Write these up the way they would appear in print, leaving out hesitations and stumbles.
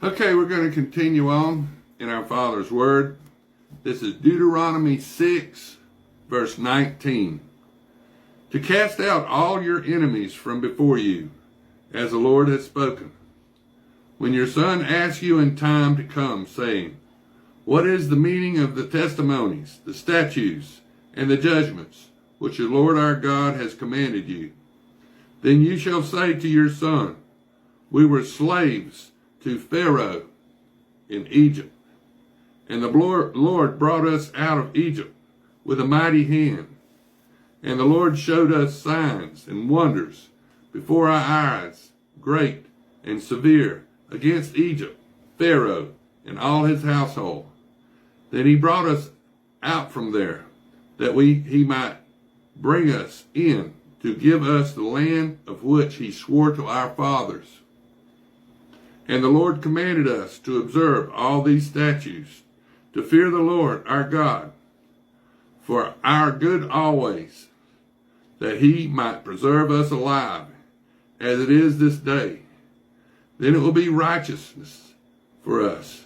Okay, we're going to continue on in our Father's Word. This is Deuteronomy 6, verse 19. To cast out all your enemies from before you, as the Lord has spoken. When your son asks you in time to come, saying, what is the meaning of the testimonies, the statutes, and the judgments, which the Lord our God has commanded you? Then you shall say to your son, we were slaves to Pharaoh in Egypt, and the Lord brought us out of Egypt with a mighty hand, and the Lord showed us signs and wonders before our eyes, great and severe, against Egypt, Pharaoh, and all his household. Then he brought us out from there, that he might bring us in to give us the land of which he swore to our fathers. And the Lord commanded us to observe all these statutes, to fear the Lord our God, for our good always, that he might preserve us alive, as it is this day. Then it will be righteousness for us,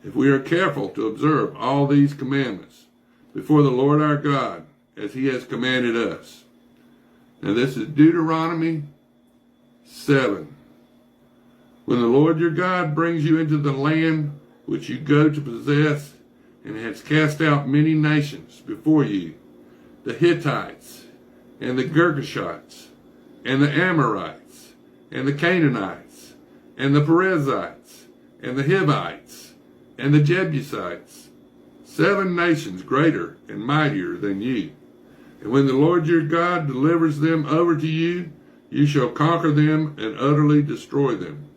if we are careful to observe all these commandments before the Lord our God, as he has commanded us. Now this is Deuteronomy 7. When the Lord your God brings you into the land which you go to possess, and has cast out many nations before you, the Hittites, and the Girgashites, and the Amorites, and the Canaanites, and the Perizzites, and the Hivites, and the Jebusites, 7 nations greater and mightier than you. And when the Lord your God delivers them over to you, you shall conquer them and utterly destroy them.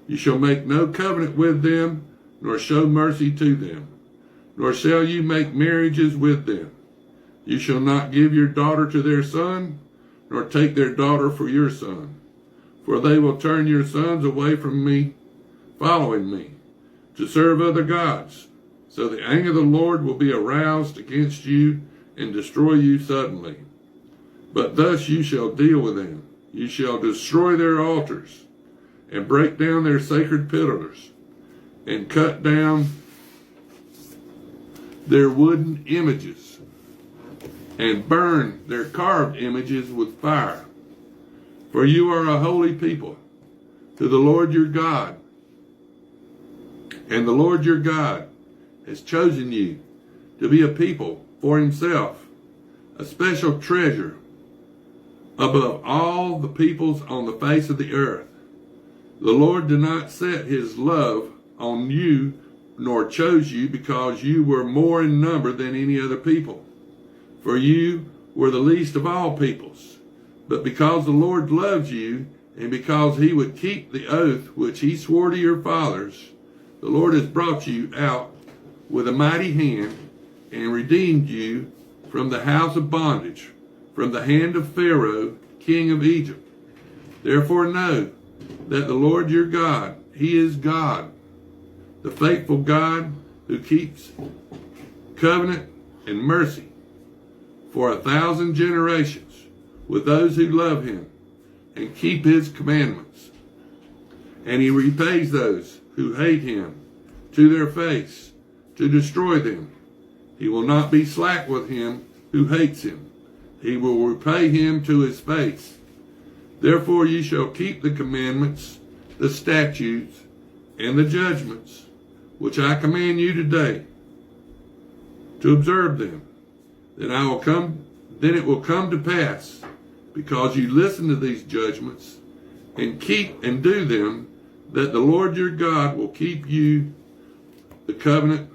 You shall make no covenant with them, nor show mercy to them, nor shall you make marriages with them. You shall not give your daughter to their son, nor take their daughter for your son. For they will turn your sons away from me, following me, to serve other gods. So the anger of the Lord will be aroused against you and destroy you suddenly. But thus you shall deal with them. You shall destroy their altars, and break down their sacred pillars, and cut down their wooden images, and burn their carved images with fire. For you are a holy people to the Lord your God, and the Lord your God has chosen you to be a people for himself, a special treasure above all the peoples on the face of the earth. The Lord did not set his love on you, nor chose you because you were more in number than any other people, for you were the least of all peoples. But because the Lord loved you, and because he would keep the oath which he swore to your fathers, the Lord has brought you out with a mighty hand, and redeemed you from the house of bondage, from the hand of Pharaoh, king of Egypt. Therefore know that the Lord your God, he is God, the faithful God who keeps covenant and mercy for 1,000 generations with those who love him and keep his commandments. And he repays those who hate him to their face, to destroy them. He will not be slack with him who hates him. He will repay him to his face. Therefore ye shall keep the commandments, the statutes, and the judgments, which I command you today, to observe them. Then it will come to pass, because you listen to these judgments, and keep and do them, that the Lord your God will keep you the covenant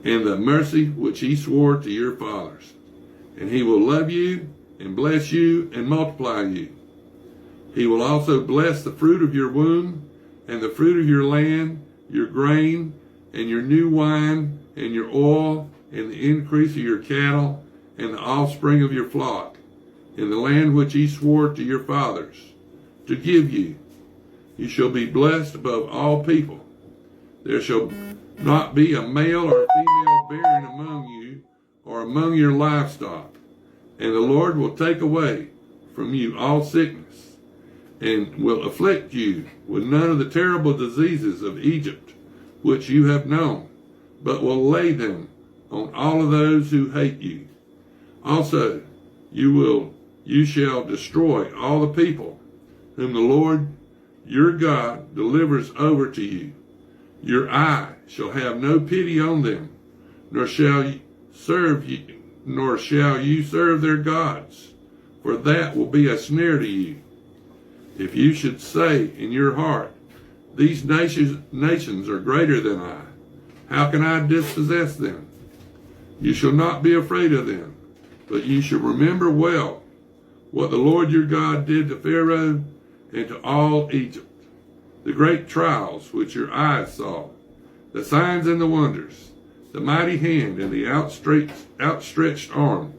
and the mercy which he swore to your fathers. And he will love you and bless you and multiply you. He will also bless the fruit of your womb and the fruit of your land, your grain and your new wine and your oil and the increase of your cattle and the offspring of your flock in the land which he swore to your fathers to give you. You shall be blessed above all people. There shall not be a male or a female barren among you or among your livestock. And the Lord will take away from you all sickness, and will afflict you with none of the terrible diseases of Egypt, which you have known, but will lay them on all of those who hate you. Also, you shall destroy all the people whom the Lord your God delivers over to you. Your eye shall have no pity on them, nor shall you serve their gods, for that will be a snare to you. If you should say in your heart, these nations are greater than I, how can I dispossess them? You shall not be afraid of them, but you shall remember well what the Lord your God did to Pharaoh and to all Egypt, the great trials which your eyes saw, the signs and the wonders, the mighty hand and the outstretched arm,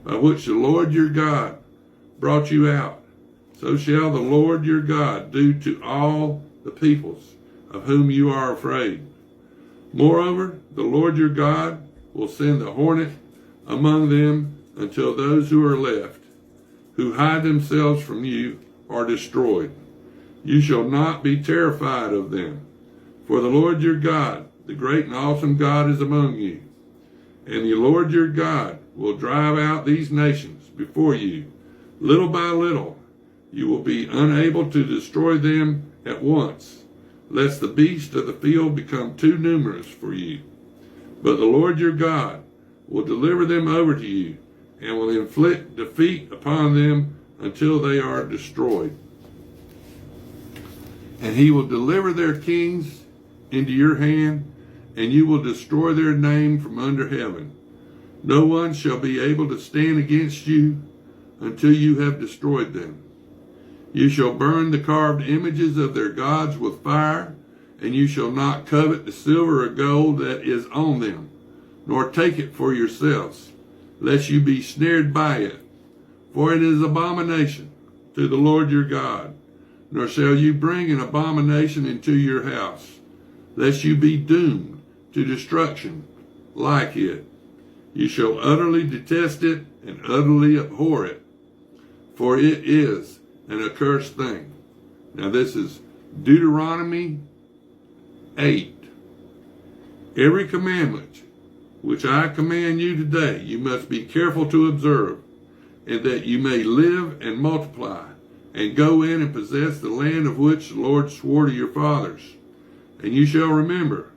by which the Lord your God brought you out. So shall the Lord your God do to all the peoples of whom you are afraid. Moreover, the Lord your God will send the hornet among them until those who are left, who hide themselves from you, are destroyed. You shall not be terrified of them, for the Lord your God, the great and awesome God, is among you. And the Lord your God will drive out these nations before you, little by little. You will be unable to destroy them at once, lest the beasts of the field become too numerous for you. But the Lord your God will deliver them over to you, and will inflict defeat upon them until they are destroyed. And he will deliver their kings into your hand, and you will destroy their name from under heaven. No one shall be able to stand against you until you have destroyed them. You shall burn the carved images of their gods with fire, and you shall not covet the silver or gold that is on them, nor take it for yourselves, lest you be snared by it. For it is abomination to the Lord your God. Nor shall you bring an abomination into your house, lest you be doomed to destruction like it. You shall utterly detest it and utterly abhor it, for it is an accursed thing. Now this is Deuteronomy 8. Every commandment which I command you today, you must be careful to observe, and that you may live and multiply, and go in and possess the land of which the Lord swore to your fathers. And you shall remember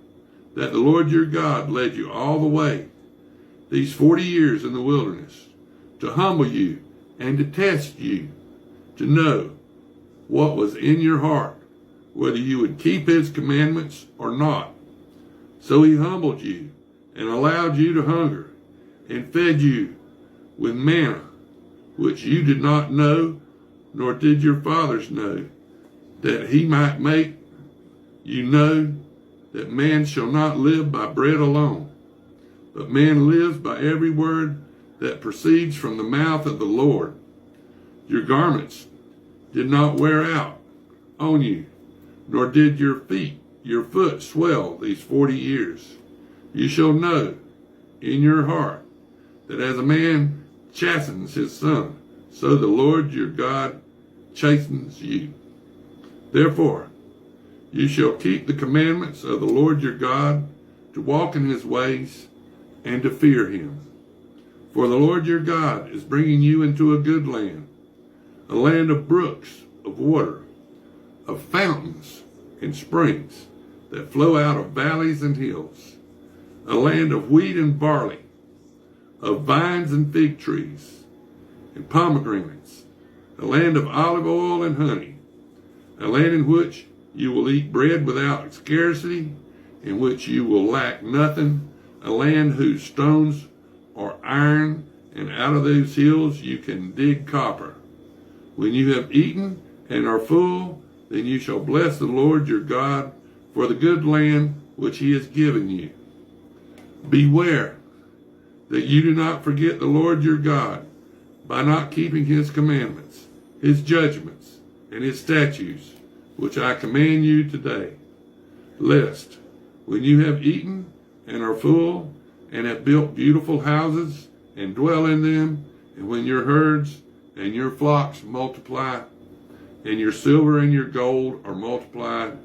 that the Lord your God led you all the way these 40 years in the wilderness, to humble you and to test you, to know what was in your heart, whether you would keep his commandments or not. So he humbled you and allowed you to hunger, and fed you with manna, which you did not know, nor did your fathers know, that he might make you know that man shall not live by bread alone, but man lives by every word that proceeds from the mouth of the Lord. Your garments did not wear out on you, nor did your foot swell these 40 years. You shall know in your heart that as a man chastens his son, so the Lord your God chastens you. Therefore, you shall keep the commandments of the Lord your God, to walk in his ways, and to fear him. For the Lord your God is bringing you into a good land, a land of brooks of water, of fountains and springs that flow out of valleys and hills, a land of wheat and barley, of vines and fig trees and pomegranates, a land of olive oil and honey, a land in which you will eat bread without scarcity, in which you will lack nothing, a land whose stones are iron, and out of those hills you can dig copper. When you have eaten and are full, then you shall bless the Lord your God for the good land which he has given you. Beware that you do not forget the Lord your God by not keeping his commandments, his judgments, and his statutes, which I command you today, lest when you have eaten and are full, and have built beautiful houses and dwell in them, and when your herds and your flocks multiply, and your silver and your gold are multiplied